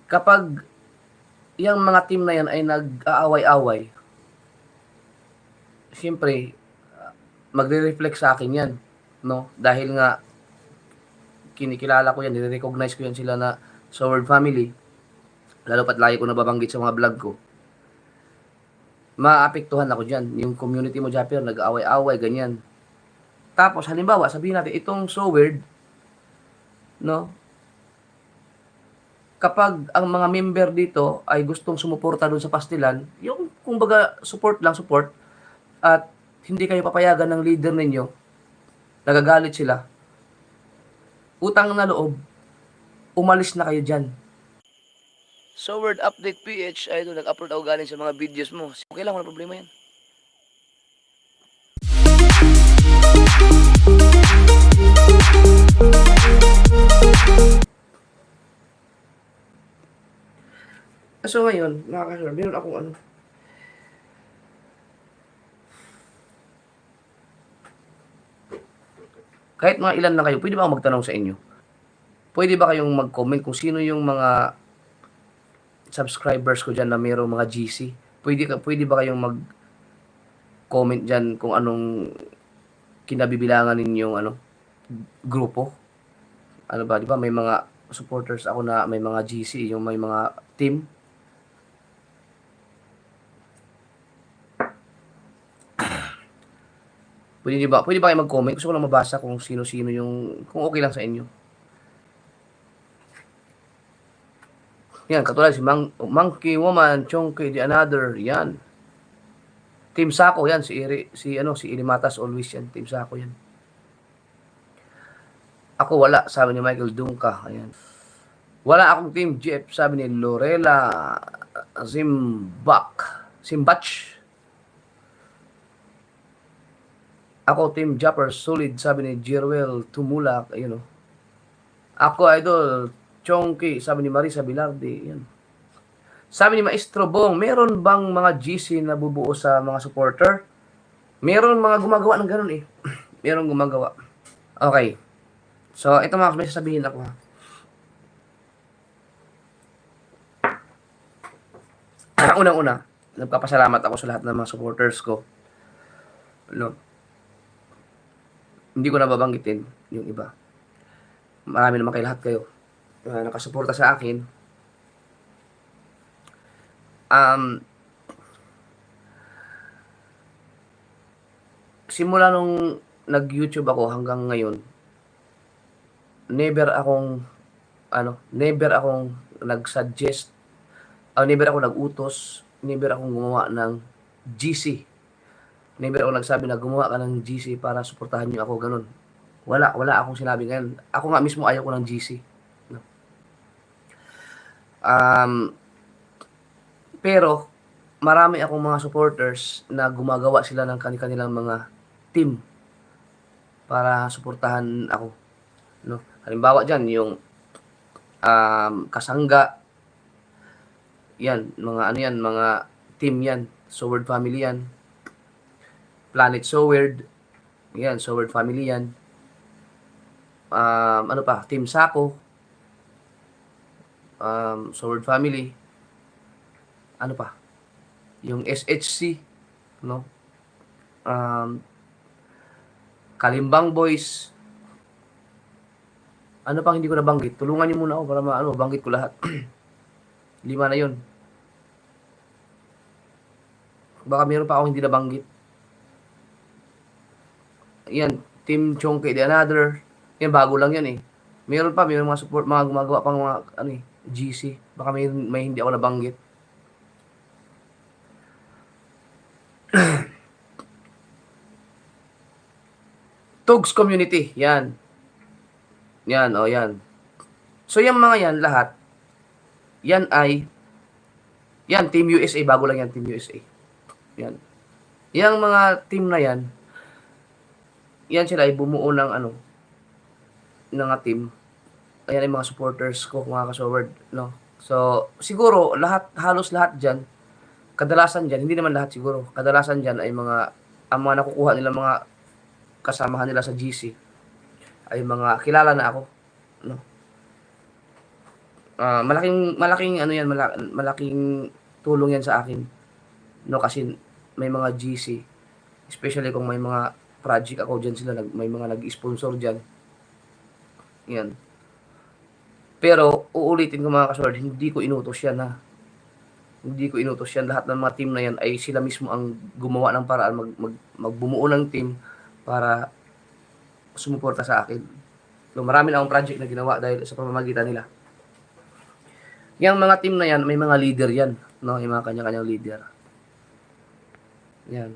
kapag yung mga team na yan ay nag-aaway-away, siyempre, magre-reflect sa akin yan, no? Dahil nga, kinikilala ko yan, nire-recognize ko yan sila na Sword Family, lalo pat lagi ko nababanggit sa mga vlog ko, maapektuhan ako dyan. Yung community mo, Japper, nag-aaway-away, ganyan. Tapos, halimbawa, sabihin natin, itong Sword, no? Kapag ang mga member dito ay gustong sumuporta doon sa pastilan, yung kumbaga support lang, support, at hindi kayo papayagan ng leader ninyo, nagagalit sila, utang na loob, umalis na kayo dyan. So, Word Update PH, ay doon, nag-upload ako galing sa mga videos mo. Okay lang, walang problema yan. So ngayon, mga kasur, meron akong ano, kahit mga ilan na kayo, pwede ba ako magtanong sa inyo? Pwede ba kayong mag-comment kung sino yung mga subscribers ko dyan na mayroong mga GC? Pwede ba kayong mag-comment dyan kung anong kinabibilangan ninyong ano, grupo? Ano ba, di ba may mga supporters ako na may mga GC, yung may mga team. Pwede ba kayo mag-comment? Gusto ko lang mabasa kung sino-sino yung, kung okay lang sa inyo. Yan, katulad si Monkey Woman, Chonky, The Another, yan. Team Sako yan, si Ilimatas always yan, Team Sako yan. Ako wala, sabi ni Michael Dunca, ayan. Wala akong Team Jeff, sabi ni Lorela Simbach. Ako Team Japper, solid, sabi ni Jerwell Tumulak, ayun o. Ako idol, Chonky, sabi ni Marisa Bilardi, yan. Sabi ni Maestro Bong, meron bang mga GC na bubuo sa mga supporter? Meron mga gumagawa ng ganun eh. Meron gumagawa. Okay. So, ito mga may sasabihin ako ha. Unang-una, nagpapasalamat ako sa lahat ng mga supporters ko. No. Hindi ko nababanggitin yung iba. Marami naman kayo lahat kayo. Nakasuporta sa akin. Simula nung nag-YouTube ako hanggang ngayon, never akong nag-suggest, never akong nag-utos, never akong gumawa ng GC. Never akong nagsabi na gumawa ka ng GC para suportahan niyo ako, ganun. Wala akong sinabi ngayon. Ako nga mismo ayaw ko ng GC. No. Pero, marami akong mga supporters na gumagawa sila ng kanilang mga team para suportahan ako. No? Halimbawa dyan, yung Kasangga, yan, mga team yan, Sword Family yan, Planet Sword, yan, Sword Family yan, ano pa, Team Sako, Sword Family, ano pa, yung SHC, no, Kalimbang Boys, ano pang hindi ko nabanggit? Tulungan niyo muna ako para banggit ko lahat. 5 na yun. Baka meron pa ako hindi nabanggit. Yan, Team Chonky, The Another. Yan, bago lang yan eh. Meron mga support, mga gumagawa pang mga GC. Baka may hindi ako nabanggit. Tugs Community, yan. Yan, yan. So, yung mga yan, lahat, yan Team USA, bago lang yan, Team USA. Yan. Yang mga team na yan sila ay bumuo ng team. Ayan ay mga supporters ko, mga ka-Sword, no? So, siguro, halos lahat dyan, kadalasan dyan, hindi naman lahat siguro, kadalasan dyan ay ang mga nakukuha nila, mga kasamahan nila sa GC, ay mga kilala na ako, no? malaking ano yan, malaking tulong yan sa akin, no, kasi may mga GC, especially kung may mga project ako diyan, sila may mga nag-sponsor diyan. Yan. Pero uulitin ko mga ka-sword, hindi ko inutos yan ha. Hindi ko inutos yan. Lahat ng mga team na yan ay sila mismo ang gumawa ng paraan, magbumuo ng team para sumuporta sa akin. So, marami na akong project na ginawa dahil sa pamamagitan nila. Yang mga team na yan, may mga leader yan, no? Yung mga kanya-kanyang leader. Yan.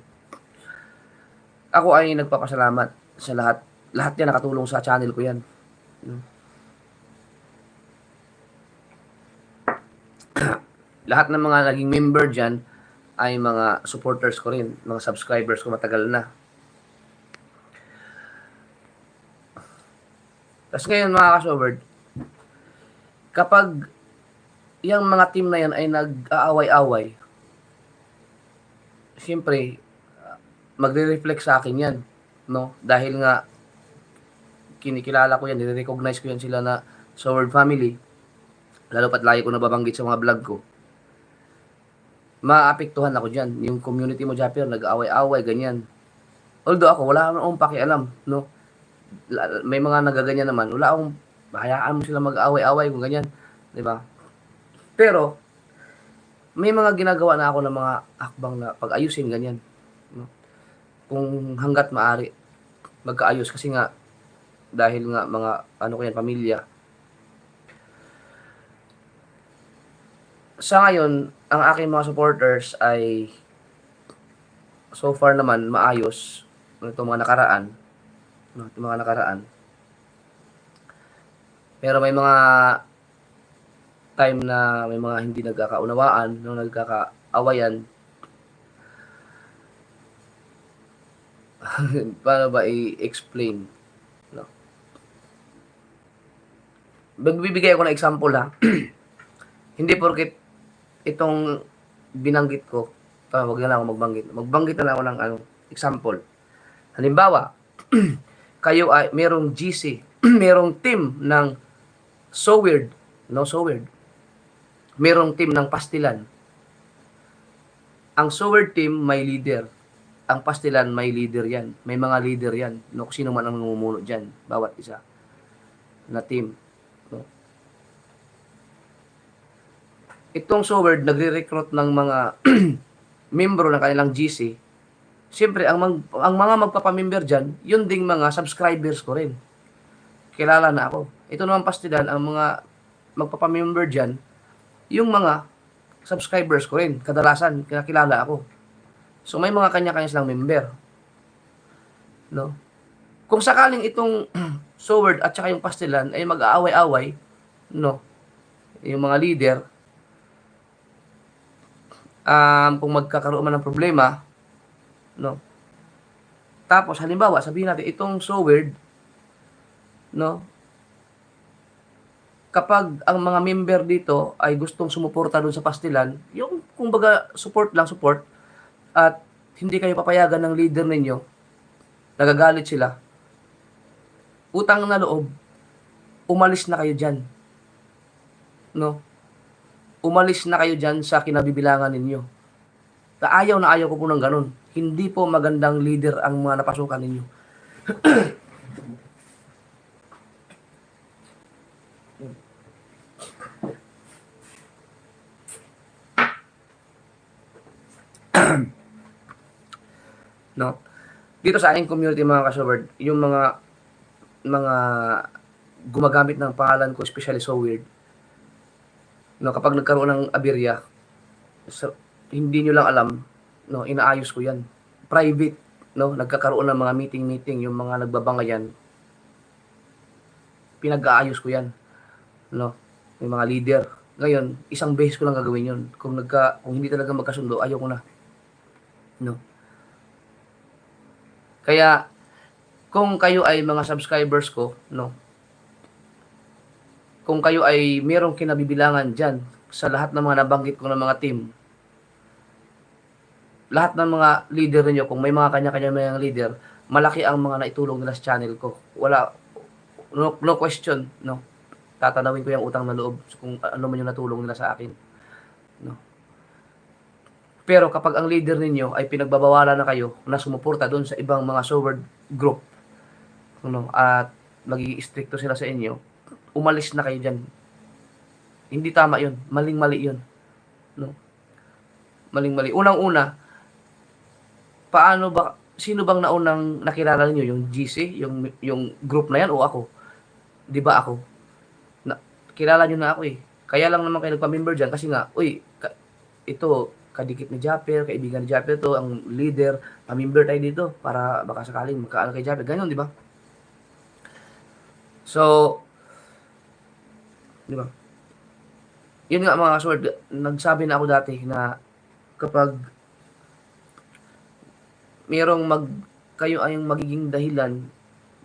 Ako ay nagpapasalamat sa lahat. Lahat yan nakatulong sa channel ko yan. Lahat ng mga naging member dyan ay mga supporters ko rin, mga subscribers ko matagal na. Tapos ngayon mga ka-Soberd, kapag yung mga team na yan ay nag-aaway-away, siyempre, magre-reflect sa akin yan, no? Dahil nga, kinikilala ko yan, nire-recognize ko yan sila na Soberd family, lalo pat lagi ko nababanggit sa mga vlog ko. Maapektuhan ako dyan. Yung community mo, Japper, nag-aaway-aaway, ganyan. Although ako, wala akong pakialam, no? May mga nagaganyan naman, wala akong, hayaan mo sila mag-aaway-aaway kung ganyan, di ba? Pero, may mga ginagawa na ako ng mga akbang na pag-ayusin, ganyan. No? Kung hanggat maaari, magkaayos. Kasi nga, dahil nga mga, ano ko yan, pamilya. Sa ngayon, ang aking mga supporters ay so far naman maayos. Itong mga nakaraan. No, itong mga nakaraan. Pero may mga time na may mga hindi nagkakaunawaan, no, nagkakaawayan. Paano ba i-explain? No? Magbibigay ako ng example ha. Hindi porket itong binanggit ko, wag na lang ako magbanggit. Magbanggit na lang ako ng example. Halimbawa, kayo ay merong GC, merong team ng So Weird, no, So Weird. Merong team ng Pastilan. Ang So Weird team may leader. Ang Pastilan may leader yan. May mga leader yan. No, sino man ang namumuno dyan. Bawat isa na team. No? Itong So Weird nagre-recruit ng mga membro ng kanilang GC. Siyempre, ang mga magpapamember dyan, yun ding mga subscribers ko rin. Kilala na ako. Ito naman Pastilan, ang mga magpapamember dyan, yung mga subscribers ko rin. Kadalasan, kilala ako. So, may mga kanya-kanya silang member. No? Kung sakaling itong So Weird at saka yung Pastilan ay mag-aaway-away, no? Yung mga leader, kung magkakaroon man ng problema, no? Tapos halimbawa, sabihin natin itong So Weird, no? Kapag ang mga member dito ay gustong sumuporta doon sa Pastilan, yung kumbaga support at hindi kayo papayagan ng leader ninyo, nagagalit sila. Utang na loob, umalis na kayo diyan. No? Umalis na kayo diyan sa kinabibilangan ninyo. Ayaw na ayaw ko po ng ganun. Hindi po magandang leader ang mga napasukan ninyo. No? Dito sa aking community mga ka-Soberd, yung mga gumagamit ng pangalan ko, especially So Weird. No, kapag nagkaroon ng aberya, hindi nyo lang alam, no, inaayos ko 'yan. Private, no, nagkakaroon ng mga meeting yung mga nagbabangayan. Pinag-aayos ko 'yan. No, may mga leader. Ngayon, isang beses ko lang gagawin 'yon. Kung hindi talaga magkasundo, ayoko na. No. Kaya kung kayo ay mga subscribers ko, no, kung kayo ay merong kinabibilangan dyan sa lahat ng mga nabanggit ko ng mga team, lahat ng mga leader niyo, kung may mga kanya-kanya mga leader, malaki ang mga naitulong nila sa channel ko. Wala, no question, no. tatanawin ko yung utang na loob kung ano man yung natulong nila sa akin, no? Pero kapag ang leader ninyo ay pinagbabawalan na kayo na sumuporta doon sa ibang mga soward group, ano, at magiging istrikto sila sa inyo, umalis na kayo diyan. Hindi tama 'yun, maling-mali 'yun, no? Maling-mali. Unang-una, sino bang naunang nakilala niyo, yung GC, yung group na 'yan o ako? 'Di ba ako? Kilala niyo na ako eh. Kaya lang naman kayo nagpa-member diyan kasi nga, uy, ito kadikit ni Japper, kaibigan ni Japper to, ang leader, pa-member tayo dito para baka sakaling magkaano kay Japper. Ganyan, di ba? So, di ba? Yun nga mga sword, nagsabi na ako dati na kapag mayroong kayo ay magiging dahilan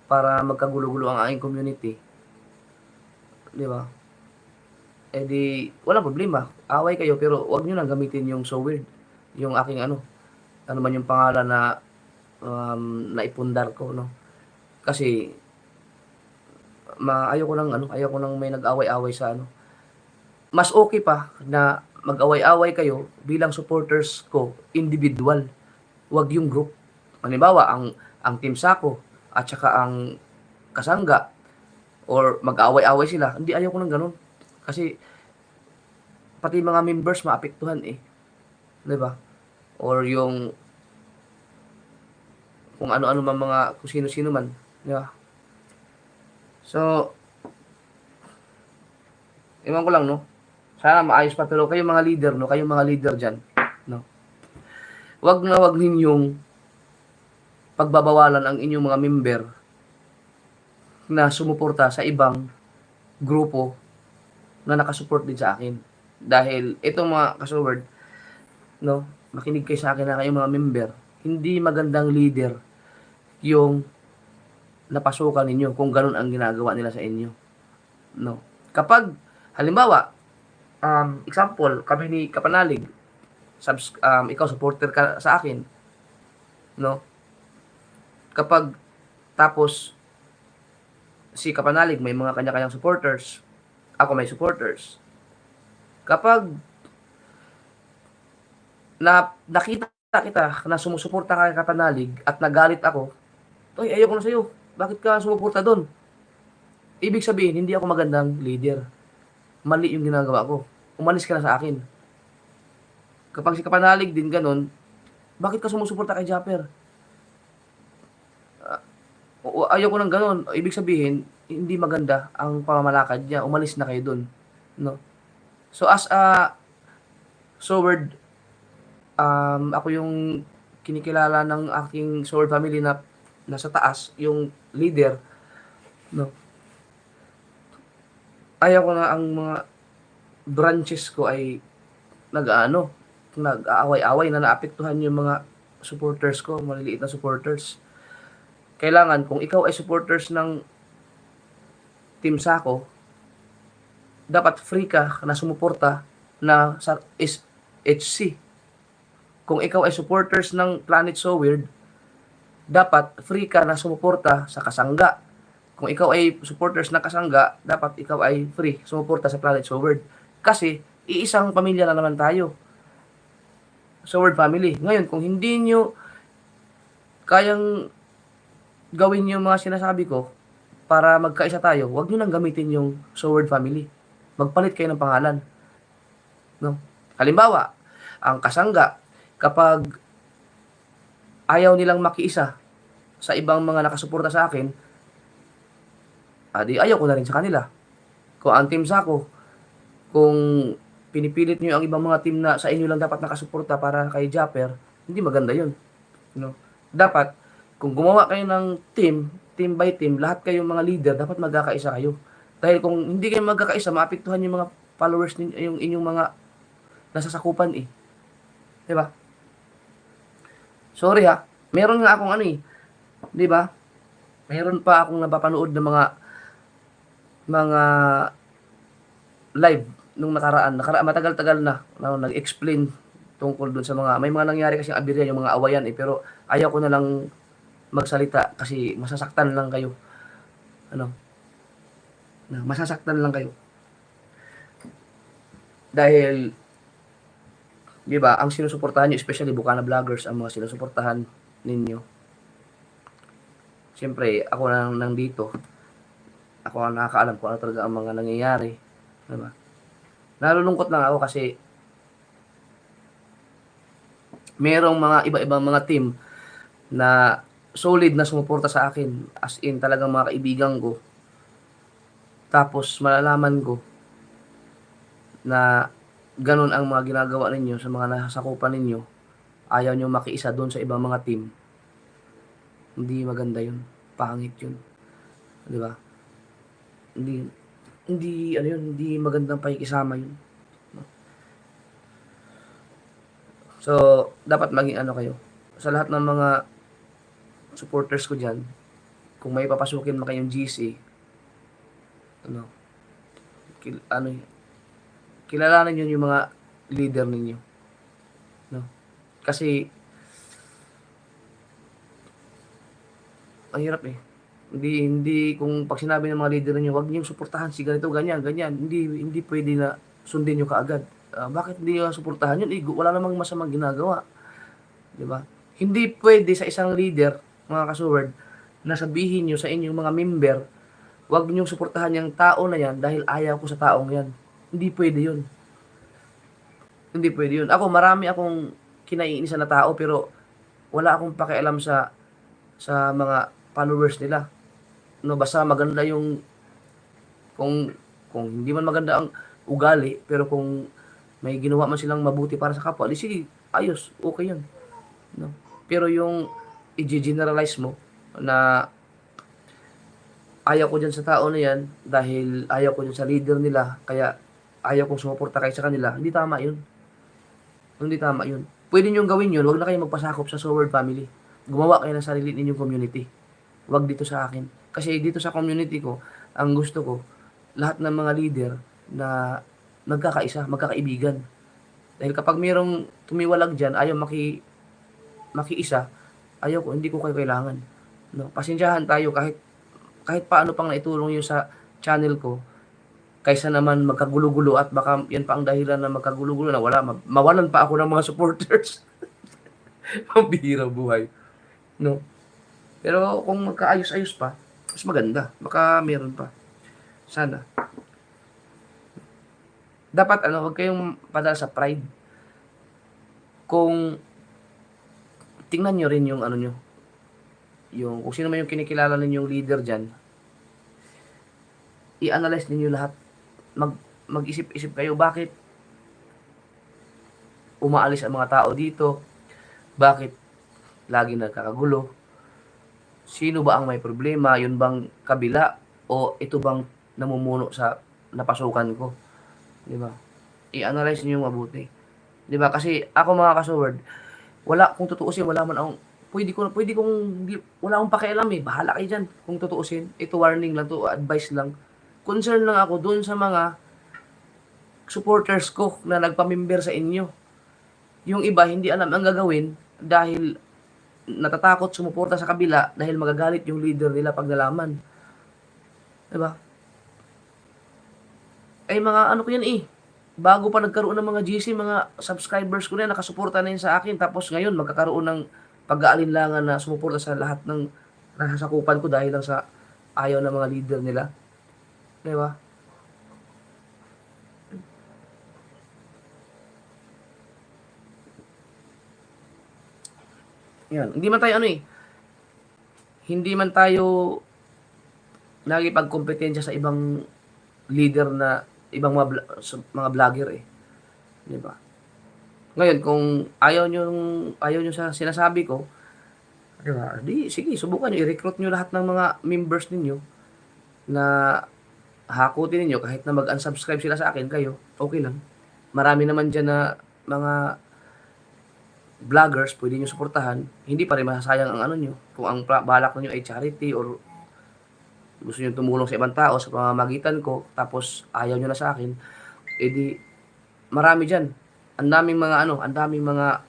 para magkagulo-gulo ang aking community, di ba? Eh di, walang problema. Away kayo, pero wag nyo nang gamitin yung so weird. Yung aking ano man yung pangalan na naipundar ko, no? Kasi, ayoko nang may nag-away-away sa ano. Mas okay pa na mag-away-away kayo bilang supporters ko, individual. Wag yung group. Halimbawa, ang Team Sako at saka ang Kasangga or mag-away-away sila. Hindi, ayoko nang ganun. Kasi pati mga members maapektuhan eh. 'Di ba? Or yung kung ano-ano man mga kung sino-sino man, 'di ba? So, ewan ko lang, no? Sana maayos pa, pero kayong mga leader, no? Kayong mga leader diyan, no? Wag na wag ninyong pagbabawalan ang inyong mga member na sumuporta sa ibang grupo na nakasupport din sa akin. Dahil itong mga kasoward, no, makinig kayo sa akin na kayong mga member, hindi magandang leader yung napasukan ninyo kung ganun ang ginagawa nila sa inyo. No. Kapag, halimbawa, example, kami ni Kapanalig, ikaw supporter ka sa akin, no? Kapag, tapos, si Kapanalig may mga kanya-kanyang supporters, ako may supporters. Kapag nakita kita na sumusuporta ka kay Kapanalig at nagalit ako, "Oy, ayoko na sa'yo. Bakit ka sumuporta doon?" Ibig sabihin, hindi ako magandang leader. Mali yung ginagawa ko. Umalis ka na sa akin. Kapag si Kapanalig din ganun, bakit ka sumusuporta kay Japper? Ayoko nang ganun. Ibig sabihin, hindi maganda ang pamamalakad niya. Umalis na kayo doon, no? So as a sword, ako yung kinikilala ng aking sword family na nasa taas, yung leader, no? Ayaw ko na ang mga branches ko ay nag-aaway-away na naapektuhan yung mga supporters ko, maliliit na supporters. Kailangan kung ikaw ay supporters ng Team Sako, dapat free ka na sumuporta na sa HC. Kung ikaw ay supporters ng Planet So Weird, dapat free ka na sumuporta sa Kasangga. Kung ikaw ay supporters ng Kasangga, dapat ikaw ay free sumuporta sa Planet So Weird. Kasi iisang pamilya na naman tayo. So Weird family. Ngayon, kung hindi nyo kayang gawin yung mga sinasabi ko para magkaisa tayo, huwag nyo nang gamitin yung So Weird family. Magpalit kayo ng pangalan, no? Halimbawa, ang Kasangga, kapag ayaw nilang makiisa sa ibang mga nakasuporta sa akin, di ayaw ko na rin sa kanila. Kung ang Team Sako, kung pinipilit nyo ang ibang mga team na sa inyo lang dapat nakasuporta para kay Japper, hindi maganda yun, no? Dapat, kung gumawa kayo ng team by team, lahat kayong mga leader, dapat magkakaisa kayo. Dahil kung hindi kayo magkakaisa, maapektuhan yung mga followers ninyo, yung inyong mga nasasakupan eh. 'Di ba? Sorry ha, meron nga akong 'di ba? Meron pa akong napapanood ng mga live nung nakaraan. Matagal-tagal na nag-explain tungkol dun sa may mga nangyari kasi aberya yung mga awayan eh, pero ayaw ko na lang magsalita kasi masasaktan lang kayo. Ano? na masasaktan lang kayo. Dahil, di ba, ang sinusuportahan nyo, especially Bukana Vloggers, ang mga sinusuportahan ninyo. Siyempre, ako lang nandito. Ako ang nakakaalam kung ano talaga ang mga nangyayari. Diba? Nalulungkot lang ako kasi merong mga iba-ibang mga team na solid na sumuporta sa akin. As in, talagang mga kaibigan ko. Tapos, malalaman ko na ganun ang mga ginagawa ninyo sa mga nasasakupan ninyo. Ayaw nyo makiisa doon sa ibang mga team. Hindi maganda yun. Pangit yun. Di ba? Hindi magandang pakikisama yun. So, dapat maging ano kayo. Sa lahat ng mga supporters ko dyan, kung may papasukin man kayong GC, kilalanin nyo yung mga leader ninyo. No? Kasi, ang hirap eh. Hindi kung pag sinabi ng mga leader niyo, wag niyo suportahan si ganito, ganyan. Hindi pwede na sundin niyo kaagad. Bakit hindi suportahan yun? Wala namang masamang ginagawa. 'Di ba? Hindi pwede sa isang leader, mga kasuward, na sabihin niyo sa inyong mga member, wag niyo suportahan yung tao na yan dahil ayaw ko sa taong yan. Hindi pwede yun. Hindi pwede yun. Ako, marami akong kinaiinisan na tao pero wala akong pakialam sa mga followers nila. No, basta maganda yung kung hindi man maganda ang ugali, pero kung may ginawa man silang mabuti para sa kapwa, di sige, ayos, okay yun. No? Pero yung i-generalize mo na ayaw ko dyan sa tao na yan dahil ayaw ko dyan sa leader nila, kaya ayaw kong sumuporta kayo sa kanila, hindi tama yun. Hindi tama yun. Pwede nyo gawin yun, wag na kayo magpasakop sa Sword Family. Gumawa kayo ng sarili ninyong community. Wag dito sa akin. Kasi dito sa community ko, ang gusto ko, lahat ng mga leader na magkakaisa, magkakaibigan. Dahil kapag mayroong tumiwalag dyan, ayaw makiisa, ayaw ko, hindi ko kayo kailangan. No? Pasensyahan tayo kahit paano pang naitulong yun sa channel ko, kaysa naman magkagulo-gulo at baka yan pa ang dahilan na magkagulo-gulo na mawalan pa ako ng mga supporters. Pambihirang buhay. No? Pero kung magkaayos-ayos pa, mas maganda. Baka meron pa. Sana. Dapat huwag kayong padala sa pride. Kung tingnan nyo rin yung nyo, yung kung sino man yung kinikilala ninyong leader dyan, i-analyze ninyo lahat. Mag-isip-isip kayo, bakit umaalis ang mga tao dito? Bakit lagi nagkakagulo? Sino ba ang may problema? Yun bang kabila? O ito bang namumuno sa napasukan ko? Diba? I-analyze niyo mabuti. Diba? Kasi ako, mga ka-sword, kung tutuusin, wala man akong, wala akong pakialam eh. Bahala kayo dyan. Kung tutuusin, ito warning lang to, advice lang. Concern lang ako dun sa mga supporters ko na nagpamember sa inyo. Yung iba, hindi alam ang gagawin dahil natatakot sumuporta sa kabila dahil magagalit yung leader nila pag nalaman. Diba? Ay mga ko yan eh. Bago pa nagkaroon ng mga GC, mga subscribers ko na nakasuporta na yun sa akin. Tapos ngayon, magkakaroon ng pag-aalinlangan na sumuporta sa lahat ng nasasakupan ko dahil lang sa ayaw ng mga leader nila. Diba? Yan. Hindi man tayo hindi man tayo nagipagkompetensya sa ibang leader na ibang mga vlogger eh. 'Di ba? Ngayon kung ayaw nyo sa sinasabi ko, 'di ba? Di sige, subukan niyo i-recruit niyo lahat ng mga members ninyo na hakutin niyo kahit na mag-unsubscribe sila sa akin, kayo, okay lang. Marami naman diyan na mga vloggers, pwede nyo suportahan, hindi pa rin masasayang ang nyo. Kung ang balak nyo ay charity or gusto nyo tumulong sa ibang tao sa pamamagitan ko, tapos ayaw nyo na sa akin, edi marami dyan. Ang daming mga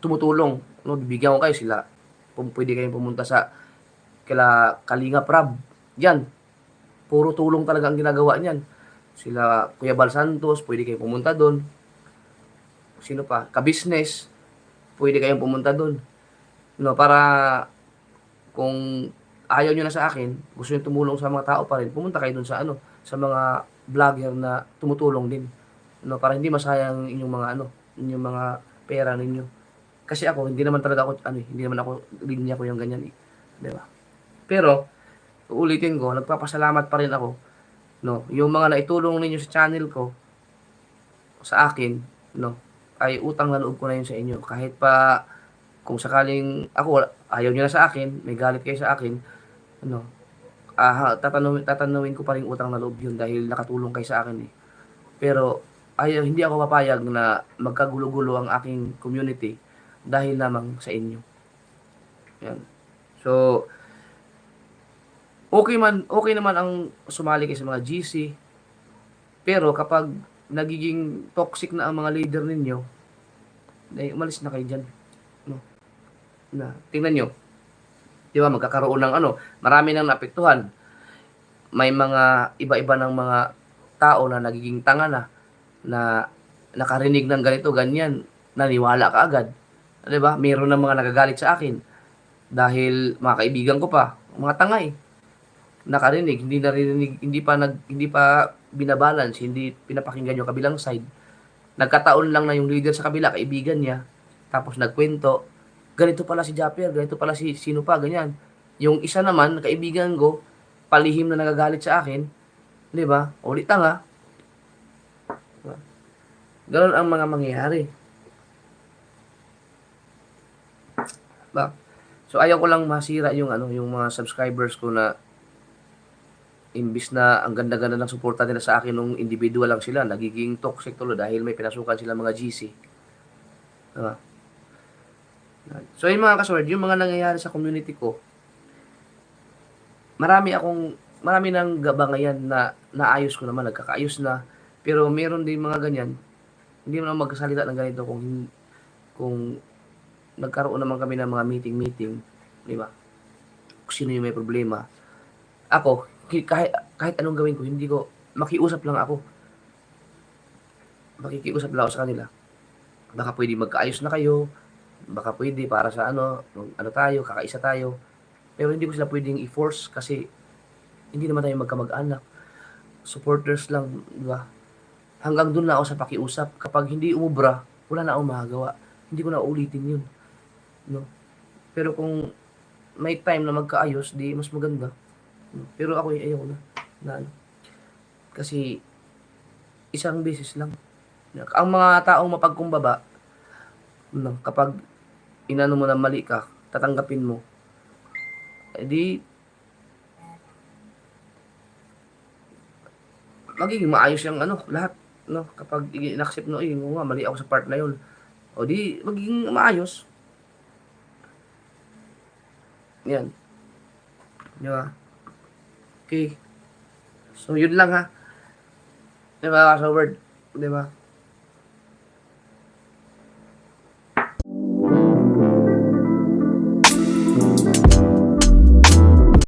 tumutulong. Bibigyan ko kayo sila. Pwede kayong pumunta sa Kalinga Prab. Yan. puro tulong talaga ang ginagawa niyan. Sila Kuya Bal Santos, pwede kayong pumunta doon. Sino pa? Ka-business, pwede kayong pumunta doon. No, para kung ayaw niyo na sa akin, gusto niyo tumulong sa mga tao pa rin, pumunta kayo doon sa ano, sa mga vlogger na tumutulong din. No, para hindi masayang inyong mga ano, inyong mga pera ninyo. Kasi ako, hindi naman talaga ako, ano, hindi naman ako, linya ko yung ganyan eh. Di ba? Pero, uulitin ko, nagpapasalamat pa rin ako, no, yung mga naitulong ninyo sa channel ko, sa akin, no, ay utang na loob ko na yun sa inyo. Kahit pa, kung sakaling ako, ayaw niyo na sa akin, may galit kayo sa akin, ano, tatanungin ko pa rin utang na loob yun dahil nakatulong kayo sa akin eh. Pero, hindi ako papayag na magkagulo-gulo ang aking community dahil lamang sa inyo. Yan. So, okay naman ang sumali kayo sa mga GC, pero kapag nagiging toxic na ang mga leader ninyo, umalis na kayo dyan. No? Tingnan nyo, di ba, magkakaroon ng ano, marami nang naapektuhan. May mga iba-iba ng mga tao na nagiging tanga na nakarinig ng ganito, ganyan, naniwala ka agad. Di ba? Meron ng mga nagagalit sa akin dahil mga kaibigan ko pa, mga tanga eh. Nakarinig, hindi pa binabalance, hindi pinapakinggan yung kabilang side. Nagkataon lang na yung leader sa kabila, kaibigan niya, tapos nagkwento, ganito pala si Japper, ganito pala si sino pa, ganyan. Yung isa naman, kaibigan ko, palihim na nagagalit sa akin, di ba? Ulit tanga. Diba? Ganun ang mga mangyayari. Diba? So ayaw ko lang masira yung ano, yung mga subscribers ko na imbis na ang ganda-ganda ng suporta nila sa akin nung individual lang sila, nagiging toxic tuloy dahil may pinasukan sila mga GC. Diba? So yung mga kasword, yung mga nangyayari sa community ko, marami ng gabangayan na naayos ko naman, nagkakaayos na, pero meron din mga ganyan, hindi naman magkasalita ng ganito kung nagkaroon naman kami ng mga meeting, di ba? Kung sino yung may problema. Ako, kahit anong gawin ko, hindi ko, makiusap lang ako sa kanila. Baka pwede magkaayos na kayo, baka pwede para sa ano tayo, kakaisa tayo. Pero hindi ko sila pwedeng i-force kasi hindi naman tayo magkamag-anak. Supporters lang, di ba? Hanggang doon na ako sa pakiusap. Kapag hindi umubra, wala na akong magagawa. Hindi ko na uulitin yun. No? Pero kung may time na magkaayos, di mas maganda. Pero ako ayaw na kasi isang beses lang. Ang mga taong mapagkumbaba, no, kapag inano mo na mali ka, tatanggapin mo. Di magiging maayos yung ano, lahat, no? Kapag in-accept no, nga mali ako sa part na yun. O di magiging maayos. Yan. Di ba? Okay. So, yun lang ha. Di ba, sa word? Di ba?